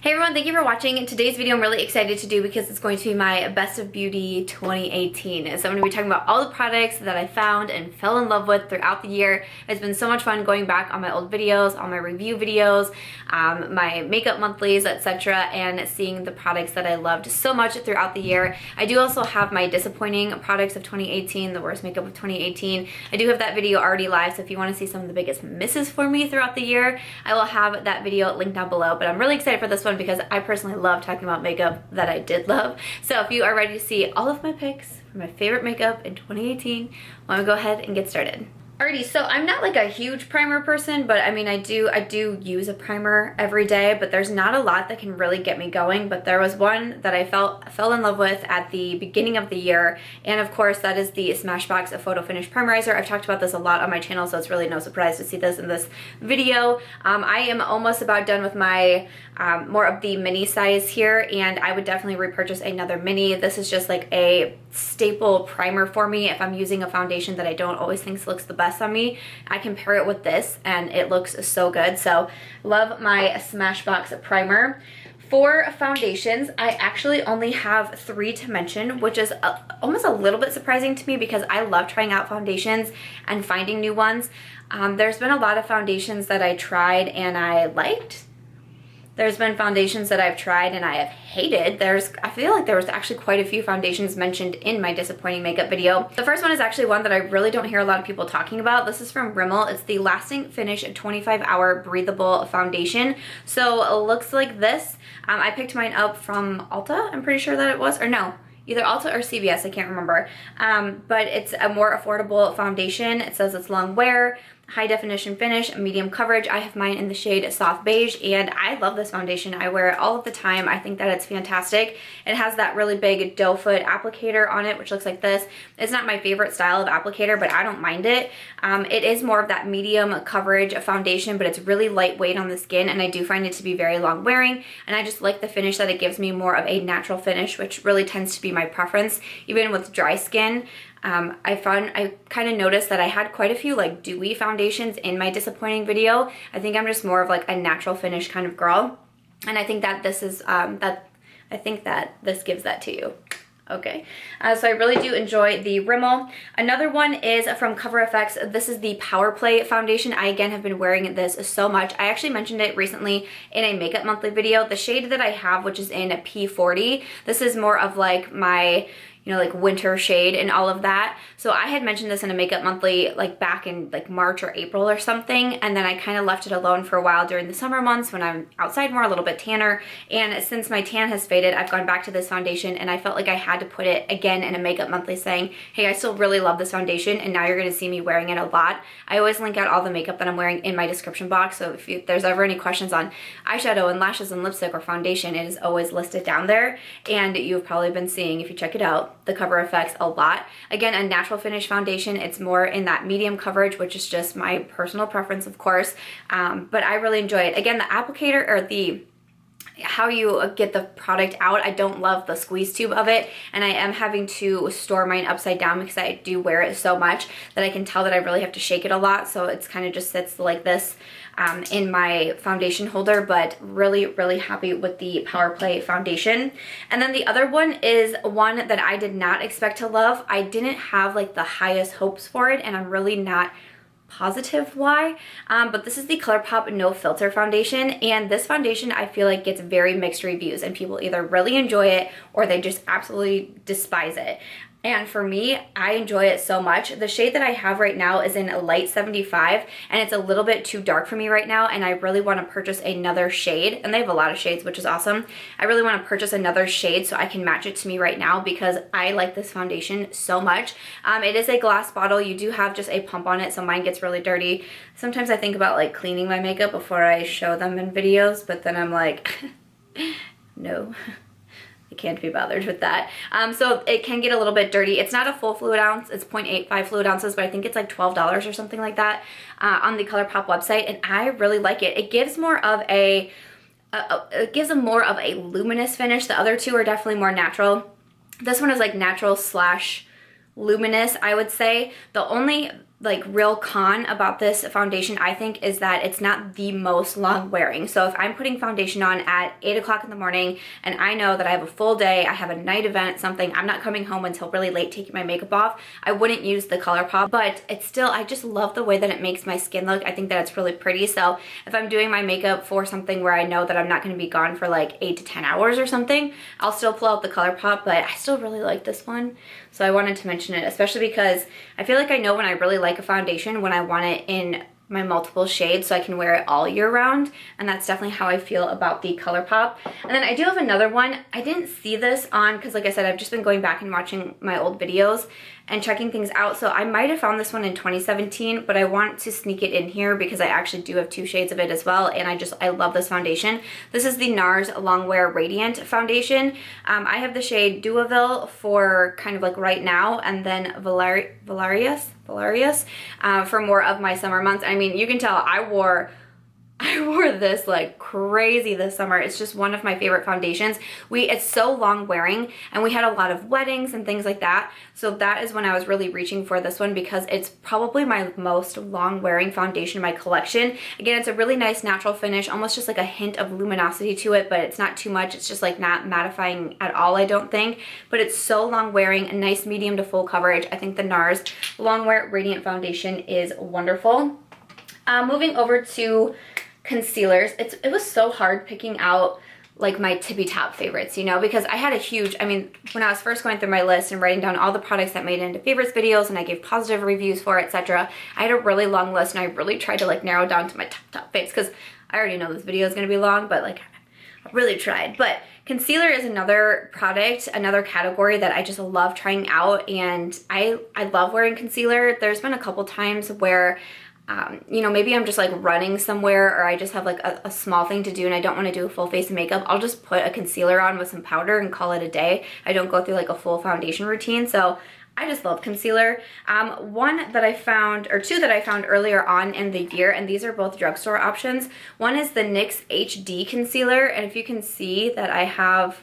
Hey everyone, thank you for watching. Today's video I'm really excited to do because it's going to be my Best of Beauty 2018. So I'm going to be talking about all the products that I found and fell in love with throughout the year. It's been so much fun going back on my old videos, on my review videos, my makeup monthlies, etc. and seeing the products that I loved so much throughout the year. I do also have my disappointing products of 2018, the worst makeup of 2018. I do have that video already live, so if you want to see some of the biggest misses for me throughout the year, I will have that video linked down below. But I'm really excited for this one because I personally love talking about makeup that I did love. So if you are ready to see all of my picks for my favorite makeup in 2018, why don't we go ahead and get started. Alrighty, so I'm not like a huge primer person, but I mean I do use a primer every day, but there's not a lot that can really get me going. But there was one that I fell in love with at the beginning of the year, and of course that is the Smashbox Photo Finish Primerizer. I've talked about this a lot on my channel, so it's really no surprise to see this in this video. I am almost about done with my more of the mini size here, and I would definitely repurchase another mini. This is just like a staple primer for me. If I'm using a foundation that I don't always think looks the best on me, I can pair it with this and it looks so good. So love my Smashbox primer. For foundations, I actually only have 3 to mention, which is almost a little bit surprising to me because I love trying out foundations and finding new ones. There's been a lot of foundations that I tried and I liked. There's been foundations that I've tried and I have hated. I feel like there was actually quite a few foundations mentioned in my disappointing makeup video. The first one is actually one that I really don't hear a lot of people talking about. This is from Rimmel. It's the Lasting Finish 25-Hour Breathable Foundation. So it looks like this. I picked mine up from Ulta, I'm pretty sure that it was, or no, either Ulta or CVS, I can't remember. But it's a more affordable foundation. It says it's long wear, high definition finish, medium coverage. I have mine in the shade Soft Beige, and I love this foundation. I wear it all of the time. I think that it's fantastic. It has that really big doe foot applicator on it, which looks like this. It's not my favorite style of applicator, but I don't mind it. It is more of that medium coverage foundation, but it's really lightweight on the skin, and I do find it to be very long wearing, and I just like the finish that it gives me, more of a natural finish, which really tends to be my preference, even with dry skin. I kind of noticed that I had quite a few like dewy foundations in my disappointing video. I think I'm just more of like a natural finish kind of girl, and I think that this is I think that this gives that to you. Okay, so I really do enjoy the Rimmel. Another one is from Cover FX. This is the Power Play foundation. I again have been wearing this so much. I actually mentioned it recently in a makeup monthly video. The shade that I have, which is in P40, this is more of like my, you know, like winter shade and all of that. So I had mentioned this in a makeup monthly like back in like March or April or something, and then I kind of left it alone for a while during the summer months when I'm outside more, a little bit tanner. And since my tan has faded, I've gone back to this foundation, and I felt like I had to put it again in a makeup monthly saying, hey, I still really love this foundation, and now you're gonna see me wearing it a lot. I always link out all the makeup that I'm wearing in my description box, so if there's ever any questions on eyeshadow and lashes and lipstick or foundation, it is always listed down there. And you've probably been seeing, if you check it out, the Cover FX a lot. Again, a natural finish foundation. It's more in that medium coverage, which is just my personal preference, of course, but I really enjoy it. Again, the applicator, or the how you get the product out, I don't love the squeeze tube of it, and I am having to store mine upside down because I do wear it so much that I can tell that I really have to shake it a lot, so it's kind of just sits like this in my foundation holder. But really happy with the Power Play foundation. And then the other one is one that I did not expect to love. I didn't have like the highest hopes for it, and I'm really not positive why, but this is the Colourpop No Filter foundation, and this foundation I feel like gets very mixed reviews, and people either really enjoy it or they just absolutely despise it. And for me, I enjoy it so much. The shade that I have right now is in Light 75, and it's a little bit too dark for me right now, and I really want to purchase another shade, and they have a lot of shades, which is awesome. I really want to purchase another shade so I can match it to me right now because I like this foundation so much. It is a glass bottle. You do have just a pump on it, so mine gets really dirty. Sometimes I think about like cleaning my makeup before I show them in videos, but then I'm like, no. I can't be bothered with that. So it can get a little bit dirty. It's not a full fluid ounce. It's 0.85 fluid ounces, but I think it's like $12 or something like that on the Colourpop website, and I really like it. It gives more of a luminous finish. The other two are definitely more natural. This one is like natural slash luminous, I would say. The only like real con about this foundation, I think, is that it's not the most long wearing. So if I'm putting foundation on at 8 o'clock in the morning and I know that I have a full day, I have a night event, something, I'm not coming home until really late taking my makeup off, I wouldn't use the Colourpop, but it's still, I just love the way that it makes my skin look. I think that it's really pretty. So if I'm doing my makeup for something where I know that I'm not going to be gone for like 8 to 10 hours or something, I'll still pull out the Colourpop, but I still really like this one. So I wanted to mention it, especially because I feel like I know when I really like a foundation when I want it in my multiple shades so I can wear it all year round, and that's definitely how I feel about the Colourpop. And then I do have another one. I didn't see this on, because like I said, I've just been going back and watching my old videos and checking things out, so I might have found this one in 2017, but I want to sneak it in here because I actually do have 2 shades of it as well, and I love this foundation. This is the Nars Longwear Radiant Foundation. I have the shade Duaville for kind of like right now, and then Valerius for more of my summer months. I mean, you can tell I wore this like crazy this summer. It's just one of my favorite foundations. It's so long wearing, and we had a lot of weddings and things like that. So that is when I was really reaching for this one, because it's probably my most long wearing foundation in my collection. Again, it's a really nice natural finish, almost just like a hint of luminosity to it, but it's not too much. It's just like not mattifying at all, I don't think. But it's so long wearing, a nice medium to full coverage. I think the Nars Longwear Radiant Foundation is wonderful. Moving over to concealers, it was so hard picking out like my tippy top favorites, you know, because I had a huge, I mean, when I was first going through my list and writing down all the products that made it into favorites videos and I gave positive reviews for, etc., I had a really long list, and I really tried to like narrow down to my top faves, because I already know this video is going to be long, but like I really tried. But concealer is another product, another category that I just love trying out, and I love wearing concealer. There's been a couple times where you know, maybe I'm just like running somewhere, or I just have like a small thing to do and I don't want to do a full face of makeup. I'll just put a concealer on with some powder and call it a day. I don't go through like a full foundation routine. So I just love concealer. One that I found, or 2 that I found earlier on in the year, and these are both drugstore options. One is the NYX HD Concealer, and if you can see that I have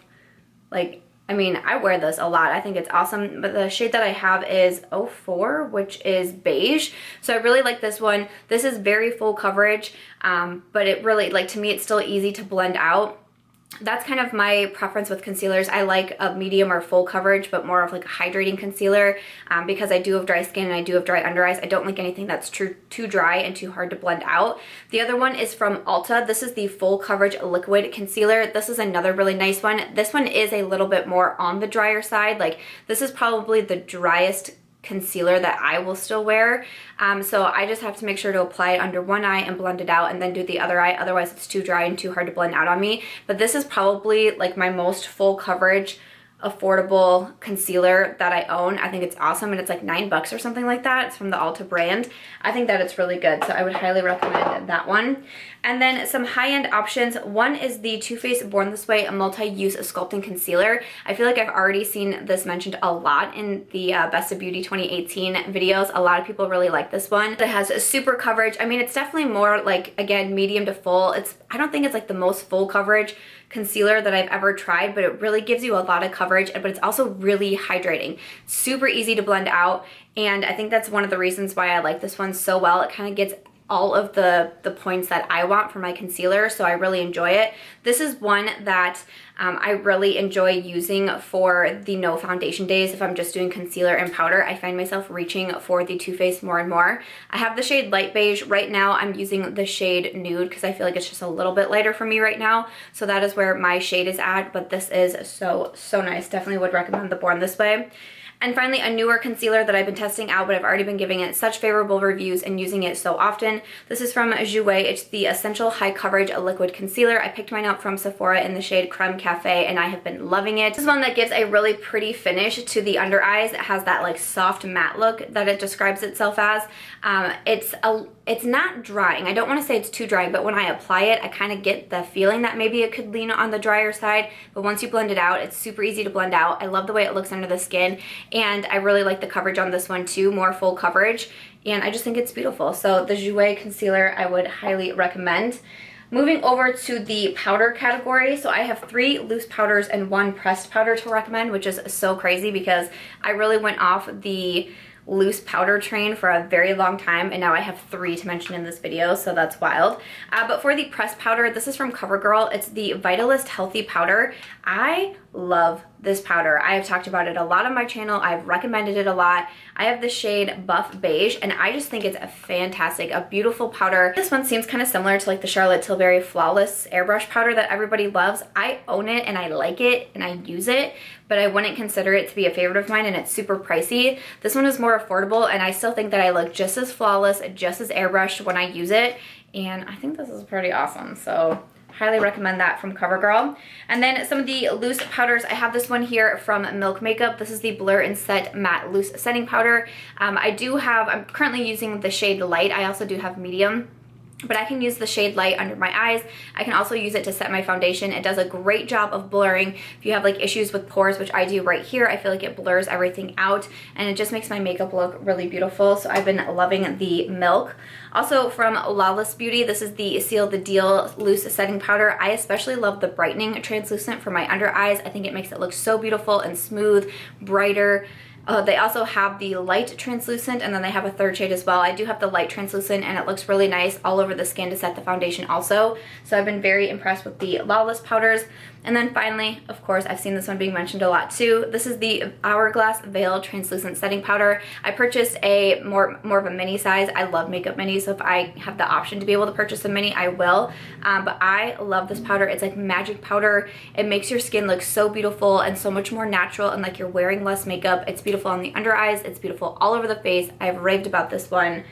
like, I mean, I wear this a lot. I think it's awesome, but the shade that I have is 04, which is beige. So I really like this one. This is very full coverage, but it really, like, to me, it's still easy to blend out. That's kind of my preference with concealers. I like a medium or full coverage, but more of like a hydrating concealer, because I do have dry skin and I do have dry under eyes. I don't like anything that's too dry and too hard to blend out. The other one is from Ulta. This is the full coverage liquid concealer. This is another really nice one. This one is a little bit more on the drier side. Like, this is probably the driest concealer that I will still wear, so I just have to make sure to apply it under one eye and blend it out, and then do the other eye, otherwise it's too dry and too hard to blend out on me. But this is probably like my most full coverage affordable concealer that I own. I think it's awesome, and it's like $9 or something like that. It's from the Ulta brand. I think that it's really good, so I would highly recommend that one. And then some high-end options. One is the Too Faced Born This Way, a multi-use sculpting concealer. I feel like I've already seen this mentioned a lot in the Best of Beauty 2018 videos. A lot of people really like this one. It has a super coverage. I mean, it's definitely more like, again, medium to full. I don't think it's like the most full coverage concealer that I've ever tried, but it really gives you a lot of coverage, but it's also really hydrating. Super easy to blend out, and I think that's one of the reasons why I like this one so well. It kind of gets all of the points that I want for my concealer, so I really enjoy it. This is one that I really enjoy using for the no foundation days. If I'm just doing concealer and powder, I find myself reaching for the Too Faced more and more. I have the shade Light Beige. Right now I'm using the shade Nude because I feel like it's just a little bit lighter for me right now, so that is where my shade is at, but this is so nice. Definitely would recommend the Born This Way. And finally, a newer concealer that I've been testing out, but I've already been giving it such favorable reviews and using it so often. This is from Jouer. It's the Essential High Coverage Liquid Concealer. I picked mine up from Sephora in the shade Creme Cafe, and I have been loving it. This is one that gives a really pretty finish to the under eyes. It has that like soft matte look that it describes itself as. It's not drying. I don't want to say it's too dry, but when I apply it, I kind of get the feeling that maybe it could lean on the drier side, but once you blend it out, it's super easy to blend out. I love the way it looks under the skin, and I really like the coverage on this one too, more full coverage, and I just think it's beautiful. So the Jouer concealer I would highly recommend. Moving over to the powder category, so I have 3 loose powders and 1 pressed powder to recommend, which is so crazy because I really went off the loose powder train for a very long time, and now I have 3 to mention in this video, so that's wild. But for the pressed powder, this is from Covergirl. It's the Vitalist Healthy Powder. I love this powder. I have talked about it a lot on my channel. I've recommended it a lot. I have the shade Buff Beige, and I just think it's a fantastic, a beautiful powder. This one seems kind of similar to like the Charlotte Tilbury Flawless Airbrush powder that everybody loves. I own it and I like it and I use it, but I wouldn't consider it to be a favorite of mine, and it's super pricey. This one is more affordable, and I still think that I look just as flawless, just as airbrushed when I use it, and I think this is pretty awesome. So highly recommend that from Covergirl. And then some of the loose powders, I have this one here from Milk Makeup. This is the Blur and Set Matte Loose Setting Powder. I'm currently using the shade Light. I also do have Medium, but I can use the shade Light under my eyes. I can also use it to set my foundation. It does a great job of blurring. If you have like issues with pores, which I do right here, I feel like it blurs everything out, and it just makes my makeup look really beautiful. So I've been loving the Milk. Also from Lawless Beauty, this is the Seal the Deal Loose Setting Powder. I especially love the brightening translucent for my under eyes. I think it makes it look so beautiful and smooth, brighter. They also have the light translucent, and then they have a third shade as well. I do have the light translucent, and it looks really nice all over the skin to set the foundation also. So I've been very impressed with the Lawless powders. And then finally, of course, I've seen this one being mentioned a lot too. This is the Hourglass Veil Translucent Setting Powder. I purchased a more of a mini size. I love makeup minis, so if I have the option to be able to purchase a mini, I will. But I love this powder. It's like magic powder. It makes your skin look so beautiful and so much more natural, and like you're wearing less makeup. It's beautiful on the under eyes. It's beautiful all over the face. I've raved about this one.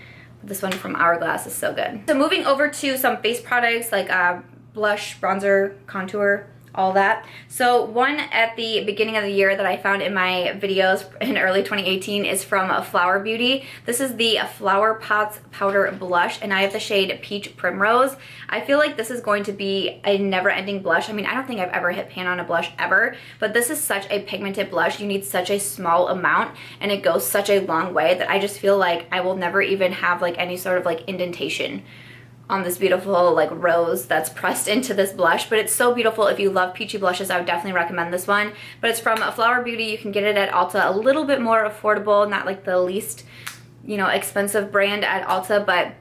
This one from Hourglass is so good. So moving over to some face products like blush, bronzer, contour, all that. So one at the beginning of the year that I found in my videos in early 2018 is from Flower Beauty. This is the Flower Pots Powder Blush, and I have the shade Peach Primrose. I feel like this is going to be a never-ending blush. I mean, I don't think I've ever hit pan on a blush ever, but this is such a pigmented blush. You need such a small amount, and it goes such a long way that I just feel like I will never even have like any sort of like indentation on this beautiful like rose that's pressed into this blush. But it's so beautiful. If you love peachy blushes, I would definitely recommend this one. But it's from Flower Beauty. You can get it at Ulta, a little bit more affordable, not like the least, you know, expensive brand at Ulta, but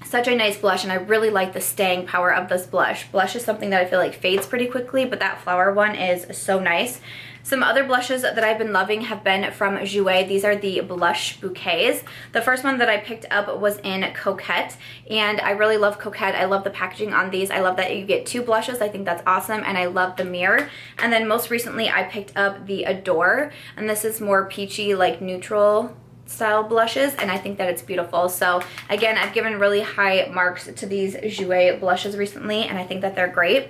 such a nice blush, and I really like the staying power of this blush. Blush is something that I feel like fades pretty quickly, but that flower one is so nice. Some other blushes that I've been loving have been from Jouer. These are the blush bouquets. The first one that I picked up was in Coquette, and I really love Coquette. I love the packaging on these. I love that you get 2 blushes. I think that's awesome, and I love the mirror. And then most recently I picked up the Adore, and this is more peachy, like neutral style blushes, and I think that it's beautiful. So again, I've given really high marks to these Jouer blushes recently, and I think that they're great.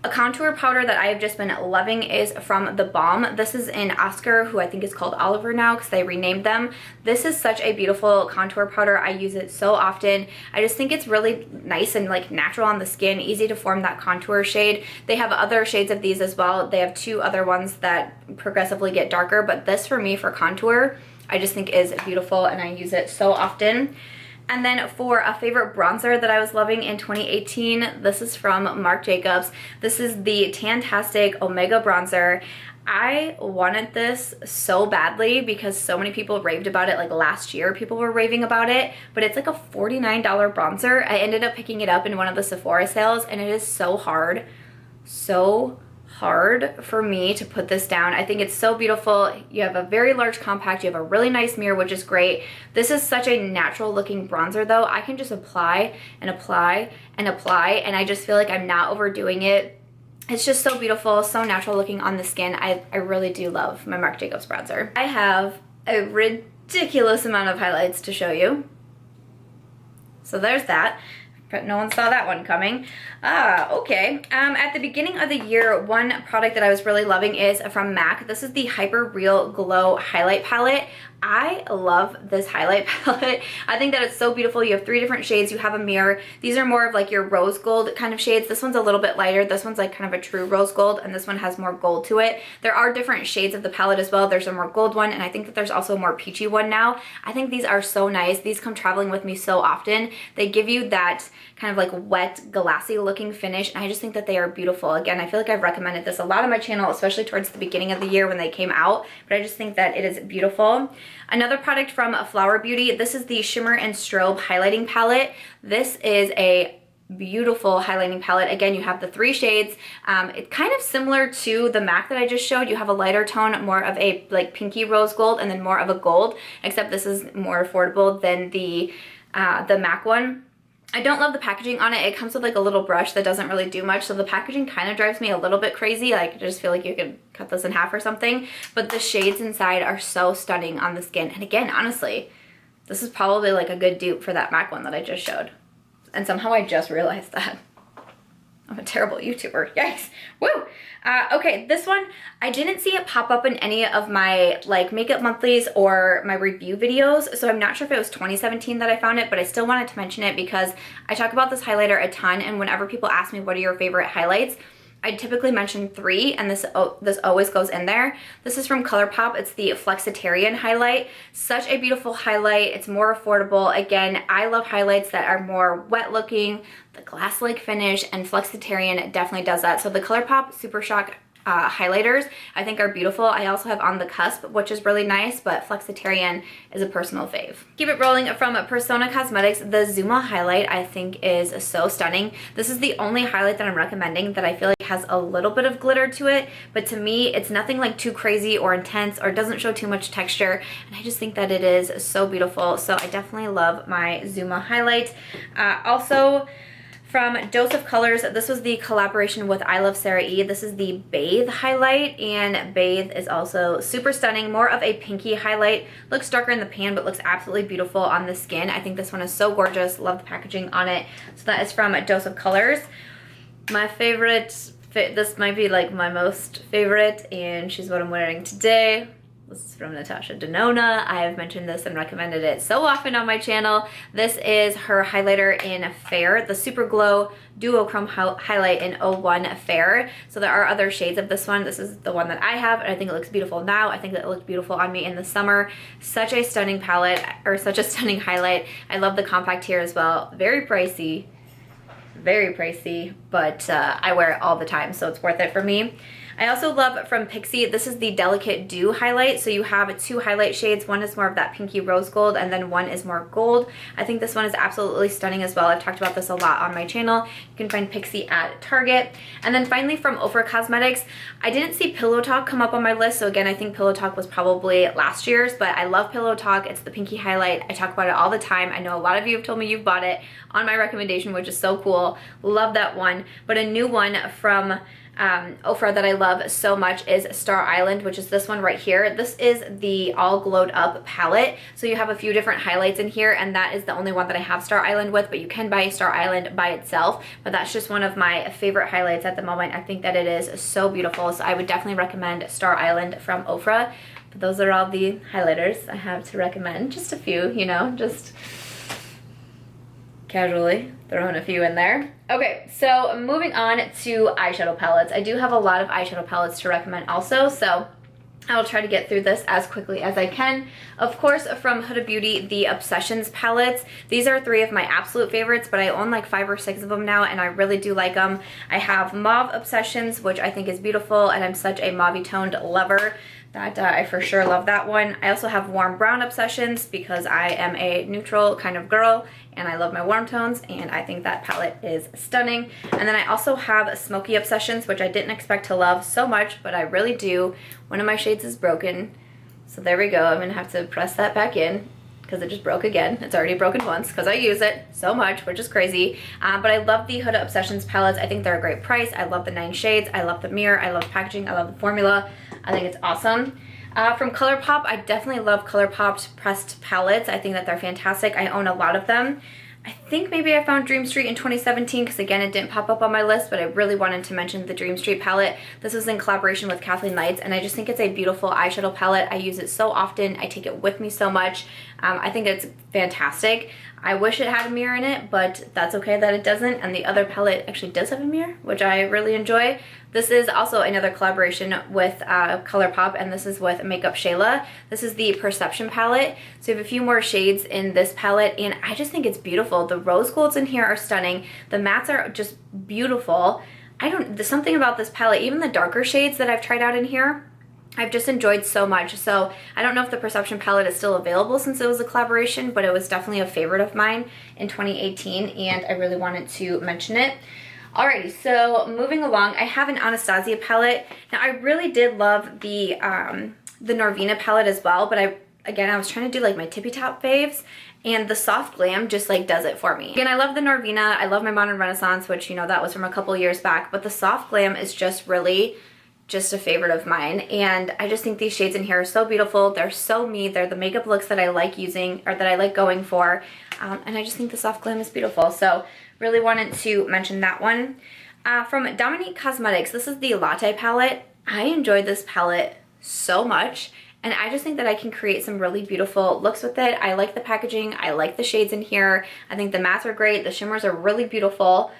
A contour powder that I have just been loving is from TheBalm. This is in Oscar, who I think is called Oliver now because they renamed them. This is such a beautiful contour powder. I use it so often. I just think it's really nice and like natural on the skin, easy to form that contour shade. They have other shades of these as well. They have 2 other ones that progressively get darker, but this for me for contour, I just think is beautiful, and I use it so often. And then for a favorite bronzer that I was loving in 2018, this is from Marc Jacobs. This is the Tantastic Omega Bronzer. I wanted this so badly because so many people raved about it. Like last year, people were raving about it, but it's like a $49 bronzer. I ended up picking it up in one of the Sephora sales, and it is so hard for me to put this down. I think it's so beautiful. You have a very large compact, you have a really nice mirror, which is great. This is such a natural looking bronzer though. I can just apply and apply and apply, and I just feel like I'm not overdoing it. It's just so beautiful, so natural looking on the skin. I really do love my Marc Jacobs bronzer. I have a ridiculous amount of highlights to show you. So there's that. But no one saw that one coming. Okay. At the beginning of the year, one product that I was really loving is from MAC. This is the Hyper Real Glow Highlight Palette. I love this highlight palette. I think that it's so beautiful. You have 3 different shades. You have a mirror. These are more of like your rose gold kind of shades. This one's a little bit lighter. This one's like kind of a true rose gold, and this one has more gold to it. There are different shades of the palette as well. There's a more gold one, and I think that there's also a more peachy one now. I think these are so nice. These come traveling with me so often. They give you that kind of like wet, glassy looking finish, and I just think that they are beautiful. Again, I feel like I've recommended this a lot on my channel, especially towards the beginning of the year when they came out, but I just think that it is beautiful. Another product from Flower Beauty, this is the Shimmer and Strobe Highlighting Palette. This is a beautiful highlighting palette. Again, you have the 3 shades. It's kind of similar to the MAC that I just showed. You have a lighter tone, more of a like pinky rose gold, and then more of a gold, except this is more affordable than the MAC one. I don't love the packaging on it. It comes with like a little brush that doesn't really do much, so the packaging kind of drives me a little bit crazy. Like, I just feel like you could cut this in half or something, but the shades inside are so stunning on the skin. And again, honestly, this is probably like a good dupe for that MAC one that I just showed. And somehow I just realized that. I'm a terrible YouTuber. Yikes. Woo! Okay, this one, I didn't see it pop up in any of my like makeup monthlies or my review videos, so I'm not sure if it was 2017 that I found it, but I still wanted to mention it because I talk about this highlighter a ton, and whenever people ask me what are your favorite highlights, I typically mention 3, and this always goes in there. This is from Colourpop. It's the Flexitarian highlight. Such a beautiful highlight. It's more affordable. Again, I love highlights that are more wet looking, the glass-like finish, and Flexitarian definitely does that. So the Colourpop Super Shock highlighters I think are beautiful. I also have On the Cusp, which is really nice, but Flexitarian is a personal fave. Keep it rolling from Persona Cosmetics. The Zuma highlight I think is so stunning. This is the only highlight that I'm recommending that I feel like has a little bit of glitter to it, but to me it's nothing like too crazy or intense or doesn't show too much texture, and I just think that it is so beautiful. So I definitely love my Zuma highlight. Also, from Dose of Colors, this was the collaboration with I Love Sarah E. This is the Bathe highlight, and Bathe is also super stunning. More of a pinky highlight. Looks darker in the pan, but looks absolutely beautiful on the skin. I think this one is so gorgeous. Love the packaging on it. So that is from Dose of Colors. My favorite, this might be like my most favorite, and she's what I'm wearing today. This is from Natasha Denona. I have mentioned this and recommended it so often on my channel. This is her highlighter in Fair, the Super Glow Duochrome Highlight in 01 Fair. So there are other shades of this one. This is the one that I have, and I think it looks beautiful now. I think that it looked beautiful on me in the summer. Such a stunning palette, or such a stunning highlight. I love the compact here as well. Very pricey, but I wear it all the time, so it's worth it for me. I also love from Pixi, this is the Delicate Dew highlight. So you have 2 highlight shades. One is more of that pinky rose gold, and then one is more gold. I think this one is absolutely stunning as well. I've talked about this a lot on my channel. You can find Pixi at Target. And then finally from Ofra Cosmetics, I didn't see Pillow Talk come up on my list. So again, I think Pillow Talk was probably last year's, but I love Pillow Talk. It's the pinky highlight. I talk about it all the time. I know a lot of you have told me you've bought it on my recommendation, which is so cool. Love that one. But a new one from Ofra that I love so much is Star Island, which is this one right here. This is the All Glowed Up palette. So you have a few different highlights in here, and that is the only one that I have Star Island with, but you can buy Star Island by itself. But that's just one of my favorite highlights at the moment. I think that it is so beautiful. So I would definitely recommend Star Island from Ofra. But those are all the highlighters I have to recommend. Just a few, you know, just casually throwing a few in there. Okay, so moving on to eyeshadow palettes. I do have a lot of eyeshadow palettes to recommend also, so I will try to get through this as quickly as I can. Of course, from Huda Beauty, the Obsessions palettes. These are 3 of my absolute favorites, but I own like 5 or 6 of them now, and I really do like them. I have Mauve Obsessions, which I think is beautiful, and I'm such a mauve toned lover that I for sure love that one. I also have Warm Brown Obsessions because I am a neutral kind of girl, and I love my warm tones, and I think that palette is stunning. And then I also have Smoky Obsessions, which I didn't expect to love so much, but I really do. One of my shades is broken, so there we go. I'm gonna have to press that back in because it just broke again. It's already broken once because I use it so much, which is crazy. But I love the Huda Obsessions palettes. I think they're a great price. I love the 9 shades. I love the mirror. I love the packaging. I love the formula. I think it's awesome. From Colourpop, I definitely love Colourpop pressed palettes. I think that they're fantastic. I own a lot of them. I think maybe I found Dream Street in 2017 because again, it didn't pop up on my list, but I really wanted to mention the Dream Street palette. This was in collaboration with Kathleen Lights, and I just think it's a beautiful eyeshadow palette. I use it so often. I take it with me so much. I think it's fantastic. I wish it had a mirror in it, but that's okay that it doesn't. And the other palette actually does have a mirror, which I really enjoy. This is also another collaboration with Colourpop, and this is with Makeup Shayla. This is the Perception palette. So you have a few more shades in this palette, and I just think it's beautiful. The rose golds in here are stunning. The mattes are just beautiful. There's something about this palette, even the darker shades that I've tried out in here, I've just enjoyed so much. So I don't know if the Perception palette is still available since it was a collaboration, but it was definitely a favorite of mine in 2018 and I really wanted to mention it. Alrighty, so moving along, I have an Anastasia palette. Now I really did love the Norvina palette as well, but I was trying to do like my tippy top faves, and the Soft Glam just like does it for me. Again, I love the Norvina, I love my Modern Renaissance, which, you know, that was from a couple years back, but the Soft Glam is just really just a favorite of mine, and I just think these shades in here are so beautiful. They're so me. They're the makeup looks that I like using, or that I like going for, and I just think the Soft Glam is beautiful. So really wanted to mention that one. From Dominique Cosmetics, this is the Latte palette. I enjoyed this palette so much, and I just think that I can create some really beautiful looks with it. I like the packaging. I like the shades in here. I think the mattes are great. The shimmers are really beautiful.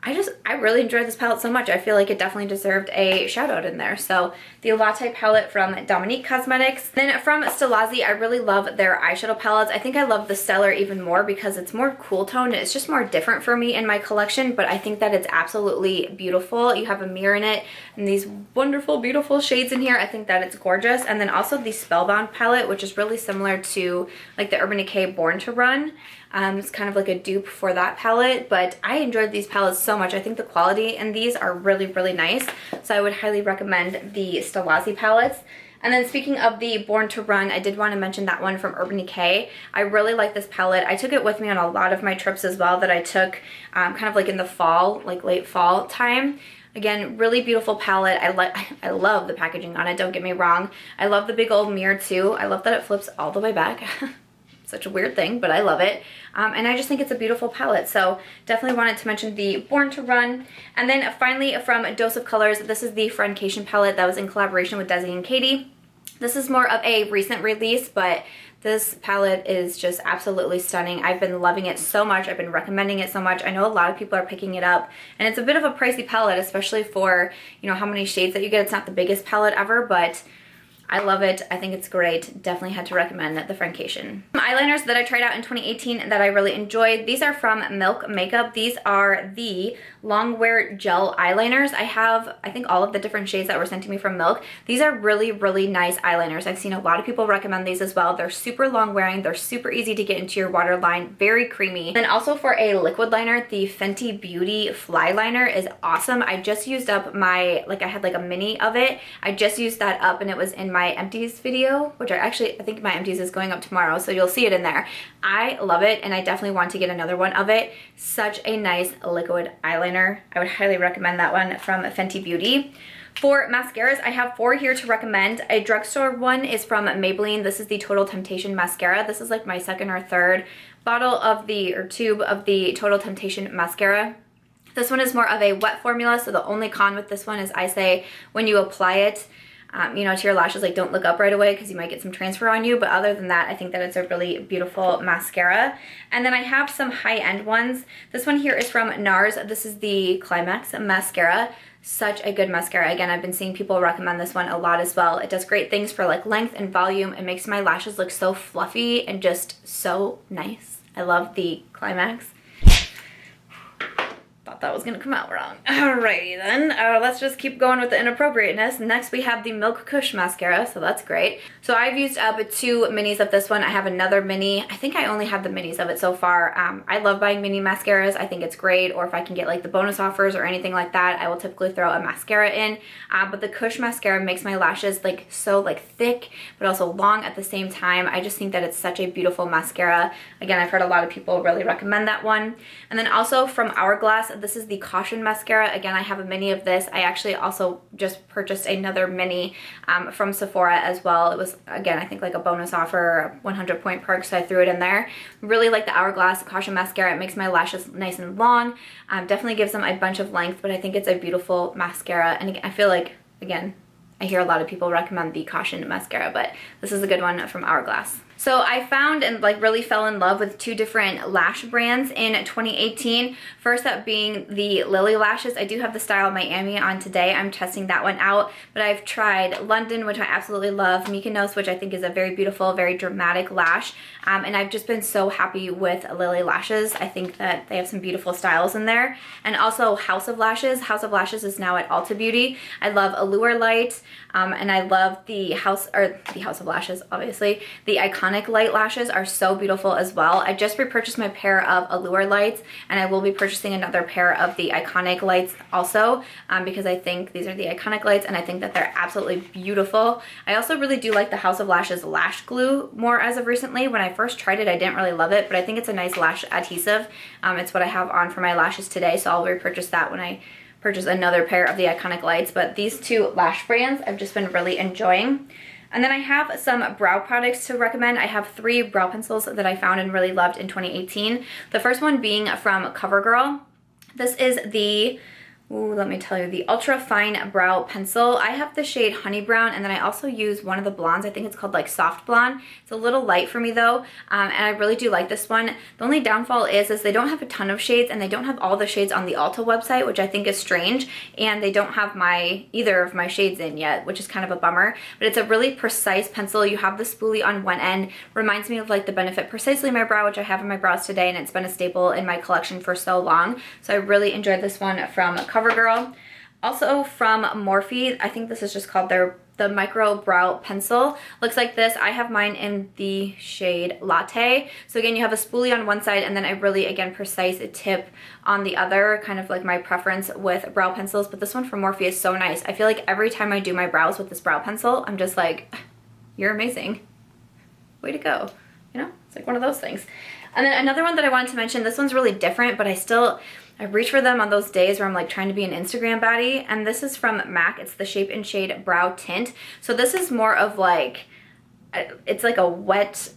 I really enjoyed this palette so much. I feel like it definitely deserved a shout out in there. So the Latte palette from Dominique Cosmetics. Then from Stilazzi, I really love their eyeshadow palettes. I think I love the Stellar even more because it's more cool tone. It's just more different for me in my collection, but I think that it's absolutely beautiful. You have a mirror in it and these wonderful, beautiful shades in here. I think that it's gorgeous. And then also the Spellbound palette, which is really similar to like the Urban Decay Born to Run. It's kind of like a dupe for that palette, but I enjoyed these palettes so much. I think the quality in these are really, really nice. So I would highly recommend the Stilazzi palettes. And then speaking of the Born to Run, I did want to mention that one from Urban Decay. I really like this palette. I took it with me on a lot of my trips as well that I took kind of like in the fall, like late fall time. Again, really beautiful palette. I love the packaging on it, don't get me wrong. I love the big old mirror too. I love that it flips all the way back. Such a weird thing, but I love it. And I just think it's a beautiful palette. So definitely wanted to mention the Born to Run. And then finally from Dose of Colors, this is the Friendcation palette that was in collaboration with Desi and Katie. This is more of a recent release, but this palette is just absolutely stunning. I've been loving it so much. I've been recommending it so much. I know a lot of people are picking it up, and it's a bit of a pricey palette, especially for, you know, how many shades that you get. It's not the biggest palette ever, but I love it. I think it's great. Definitely had to recommend the Friendcation. Some eyeliners that I tried out in 2018 that I really enjoyed. These are from Milk Makeup. These are the Longwear Gel Eyeliners. I have, I think, all of the different shades that were sent to me from Milk. These are really, really nice eyeliners. I've seen a lot of people recommend these as well. They're super long wearing. They're super easy to get into your waterline. Very creamy. Then also for a liquid liner, the Fenty Beauty Fly Liner is awesome. I just used up my, I had like a mini of it. I just used that up and it was in my empties video, which I think my empties is going up tomorrow, so you'll see it in there. I love it, and I definitely want to get another one of it. Such a nice liquid eyeliner. I would highly recommend that one from Fenty Beauty. For mascaras, I have 4 here to recommend. A drugstore one is from Maybelline. This is the Total Temptation mascara. This is like my second or third bottle of tube of the Total Temptation mascara. This one is more of a wet formula, so the only con with this one is I say when you apply it, you know, to your lashes, like don't look up right away because you might get some transfer on you. But other than that, I think that it's a really beautiful mascara. And then I have some high-end ones. This one here is from Nars. This is the Climax mascara. Such a good mascara. Again, I've been seeing people recommend this one a lot as well. It does great things for like length and volume. It makes my lashes look so fluffy and just so nice. I love the Climax. Thought that was gonna come out wrong. Alrighty then, let's just keep going with the inappropriateness. Next we have the Milk Kush mascara, so that's great. So I've used up 2 minis of this one. I have another mini. I think I only have the minis of it so far. I love buying mini mascaras. I think it's great, or if I can get like the bonus offers or anything like that, I will typically throw a mascara in. But the Kush mascara makes my lashes like so like thick, but also long at the same time. I just think that it's such a beautiful mascara. Again, I've heard a lot of people really recommend that one. And then also from Hourglass, this is the Caution mascara. Again, I have a mini of this. I actually also just purchased another mini from Sephora as well. It was, again, I think like a bonus offer, 100 point perk, so I threw it in there. Really like the Hourglass Caution mascara. It makes my lashes nice and long. Definitely gives them a bunch of length, but I think it's a beautiful mascara. And again, I feel like, again, I hear a lot of people recommend the Caution mascara, but this is a good one from Hourglass. So I found and like really fell in love with 2 different lash brands in 2018. First up being the Lily lashes. I do have the style Miami on today. I'm testing that one out, but I've tried London, which I absolutely love, Mykonos, which I think is a very beautiful, very dramatic lash, and I've just been so happy with Lily lashes. I think that they have some beautiful styles in there. And also House of Lashes. House of Lashes is now at Ulta Beauty. I love Allure Light, and I love the House of Lashes, obviously. The Iconic Light lashes are so beautiful as well. I just repurchased my pair of Allure Lights, and I will be purchasing another pair of the Iconic Lights also, because I think these are the Iconic Lights and I think that they're absolutely beautiful. I also really do like the House of Lashes lash glue more as of recently. When I first tried it, I didn't really love it, but I think it's a nice lash adhesive. It's what I have on for my lashes today, so I'll repurchase that when I purchase another pair of the Iconic Lights. But these 2 lash brands I've just been really enjoying. And then I have some brow products to recommend. I have 3 brow pencils that I found and really loved in 2018. The first one being from CoverGirl. This is the, let me tell you, the Ultra Fine Brow Pencil. I have the shade Honey Brown, and then I also use one of the blondes. I think it's called like Soft Blonde. It's a little light for me though, and I really do like this one. The only downfall is they don't have a ton of shades, and they don't have all the shades on the Ulta website, which I think is strange, and they don't have either of my shades in yet, which is kind of a bummer. But it's a really precise pencil. You have the spoolie on one end. Reminds me of like the Benefit Precisely My Brow, which I have in my brows today, and it's been a staple in my collection for so long. So I really enjoyed this one from CoverGirl. Also from Morphe, I think this is just called the Micro Brow Pencil. Looks like this. I have mine in the shade Latte. So again, you have a spoolie on one side and then a really, again, precise tip on the other, kind of like my preference with brow pencils. But this one from Morphe is so nice. I feel like every time I do my brows with this brow pencil, I'm just like, you're amazing. Way to go. You know, it's like one of those things. And then another one that I wanted to mention, this one's really different, but I reach for them on those days where I'm like trying to be an Instagram baddie, and this is from MAC. It's the Shape and Shade Brow Tint. So this is more of like, it's like a wet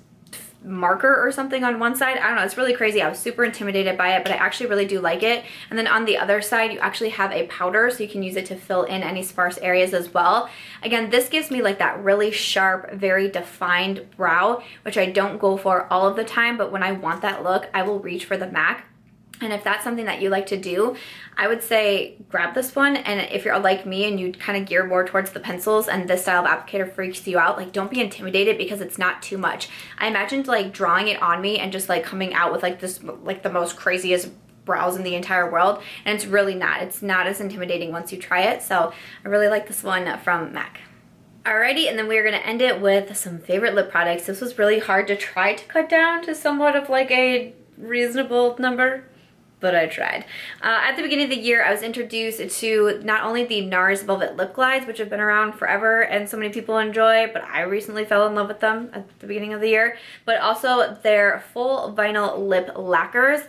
marker or something on one side. I don't know, it's really crazy. I was super intimidated by it, but I actually really do like it. And then on the other side, you actually have a powder, so you can use it to fill in any sparse areas as well. Again, this gives me like that really sharp, very defined brow, which I don't go for all of the time, but when I want that look, I will reach for the MAC. And if that's something that you like to do, I would say grab this one. And if you're like me and you kind of gear more towards the pencils and this style of applicator freaks you out, like don't be intimidated because it's not too much. I imagined like drawing it on me and just like coming out with like this, like the most craziest brows in the entire world. And it's really not. It's not as intimidating once you try it. So I really like this one from MAC. Alrighty, and then we're gonna end it with some favorite lip products. This was really hard to try to cut down to somewhat of like a reasonable number, but I tried. At the beginning of the year, I was introduced to not only the Nars Velvet Lip Glides, which have been around forever and so many people enjoy, but I recently fell in love with them at the beginning of the year, but also their full vinyl lip lacquers.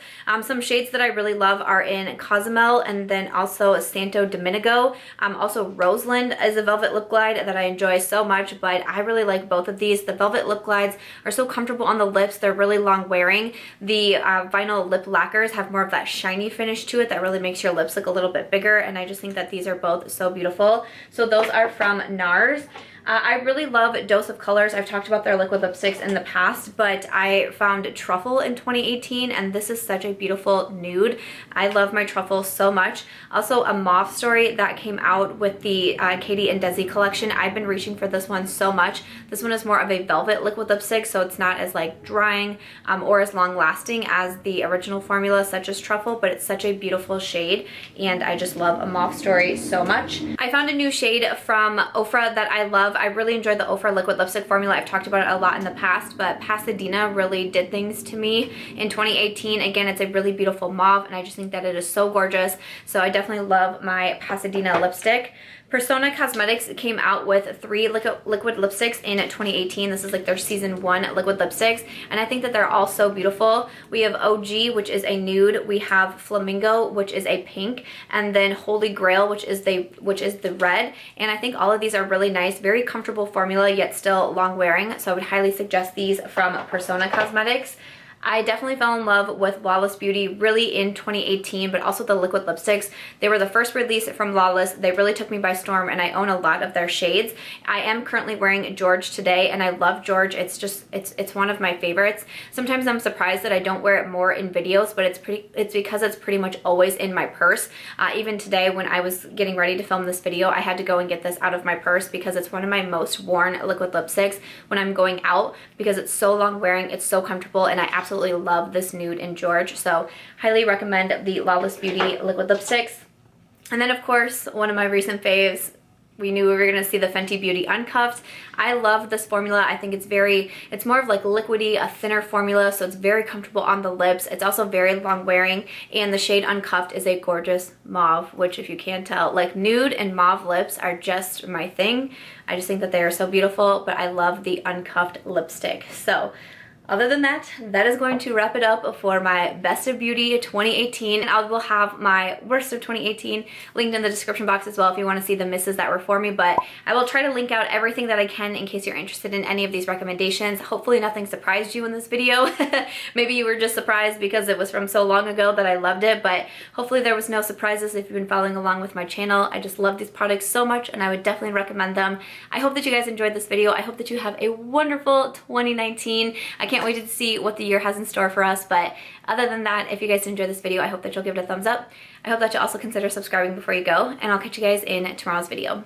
Some shades that I really love are in Cozumel and then also Santo Domingo. Also Roseland is a velvet lip glide that I enjoy so much, but I really like both of these. The velvet lip glides are so comfortable on the lips. They're really long wearing. The vinyl lip lacquers have more of that shiny finish to it that really makes your lips look a little bit bigger, and I just think that these are both so beautiful. So those are from Nars. I really love Dose of Colors. I've talked about their liquid lipsticks in the past, but I found Truffle in 2018, and this is such a beautiful nude. I love my Truffle so much. Also, a Mauve Story that came out with the Katie and Desi collection. I've been reaching for this one so much. This one is more of a velvet liquid lipstick, so it's not as like drying or as long lasting as the original formula, such as Truffle, but it's such a beautiful shade, and I just love a Mauve Story so much. I found a new shade from Ofra that I love. I really enjoyed the Ofra liquid lipstick formula. I've talked about it a lot in the past, but Pasadena really did things to me in 2018. Again, it's a really beautiful mauve, and I just think that it is so gorgeous. So I definitely love my Pasadena lipstick. Persona Cosmetics came out with 3 liquid lipsticks in 2018. This is like their season 1 liquid lipsticks, and I think that they're all so beautiful. We have OG, which is a nude. We have Flamingo, which is a pink, and then Holy Grail, which is the red. And I think all of these are really nice, very comfortable formula, yet still long wearing. So I would highly suggest these from Persona Cosmetics. I definitely fell in love with Lawless Beauty really in 2018, but also the liquid lipsticks. They were the first release from Lawless. They really took me by storm, and I own a lot of their shades. I am currently wearing George today, and I love George. It's one of my favorites. Sometimes I'm surprised that I don't wear it more in videos, but it's because it's pretty much always in my purse. Even today when I was getting ready to film this video, I had to go and get this out of my purse because it's one of my most worn liquid lipsticks when I'm going out, because it's so long wearing, it's so comfortable, and I absolutely love this nude in George. So highly recommend the Lawless Beauty liquid lipsticks. And then of course, one of my recent faves, we knew we were gonna see the Fenty Beauty Uncuffed. I love this formula. I think it's more of like liquidy, a thinner formula, so it's very comfortable on the lips. It's also very long wearing, and the shade Uncuffed is a gorgeous mauve, which if you can't tell, like nude and mauve lips are just my thing. I just think that they are so beautiful, but I love the Uncuffed lipstick. So other than that, that is going to wrap it up for my Best of Beauty 2018. And I will have my Worst of 2018 linked in the description box as well if you want to see the misses that were for me. But I will try to link out everything that I can in case you're interested in any of these recommendations. Hopefully nothing surprised you in this video. Maybe you were just surprised because it was from so long ago that I loved it, but hopefully there was no surprises if you've been following along with my channel. I just love these products so much, and I would definitely recommend them. I hope that you guys enjoyed this video. I hope that you have a wonderful 2019. I can't wait to see what the year has in store for us, but other than that, if you guys enjoyed this video, I hope that you'll give it a thumbs up. I hope that you'll also consider subscribing before you go, and I'll catch you guys in tomorrow's video.